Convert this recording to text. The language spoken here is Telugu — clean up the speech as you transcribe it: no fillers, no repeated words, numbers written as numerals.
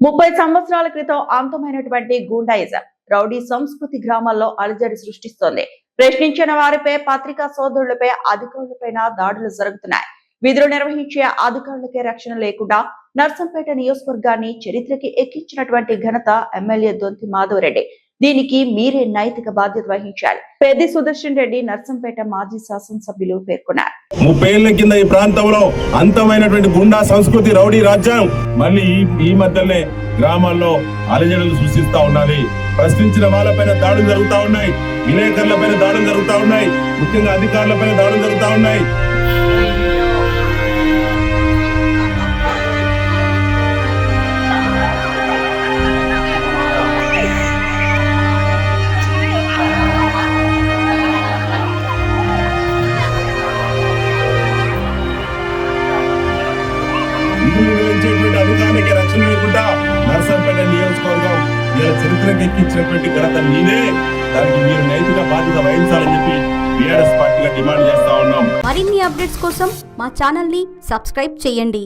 30 సంవత్సరాల క్రితం అంతమైనటువంటి గూండాయిజం రౌడీ సంస్కృతి గ్రామాల్లో అలజడి సృష్టిస్తోంది. ప్రశ్నించిన వారిపై, పత్రికా సోదరులపై, అధికారులపైన దాడులు జరుగుతున్నాయి. విధులు నిర్వహించే అధికారులకే రక్షణ లేకుండా నర్సంపేట నియోజకవర్గాన్ని చరిత్రకి ఎక్కించినటువంటి ఘనత ఎమ్మెల్యే దొంతి మాధవరెడ్డి. దీనికి మీరే నైతిక బాధ్యత వహించాలి. పెద్ది సుదర్శన్ రెడ్డి నర్సంపేట మాజీ శాసనసభ్యులు పేర్కొన్నారు. 30 ఏళ్ల కింద ఈ ప్రాంతంలో అంతమైనటువంటి గుండా సంస్కృతి, రౌడీ రాజ్యం మళ్ళీ ఈ మధ్యనే గ్రామాల్లో అలజడులు సృష్టిస్తా ఉన్నది. ప్రశ్నించిన వాళ్ళపైన దాడులు జరుగుతా ఉన్నాయి, విలేకరులపైన దాడులు జరుగుతా ఉన్నాయి, ముఖ్యంగా అధికారులపైన దాడులు జరుగుతా ఉన్నాయి. అధికారులకి రక్షణ లేకుండా నర్సంపేట నియోజకవర్గం ఇలా చరిత్రకి ఎక్కించినటువంటి ఘనత మీదే. దానికి మీరు నైతిక బాధ్యత వహించాలని చెప్పి టీఆర్ఎస్ పార్టీగా డిమాండ్ చేస్తా ఉన్నాం. మరిన్ని అప్డేట్స్ కోసం మా ఛానల్ ని సబ్స్క్రైబ్ చేయండి.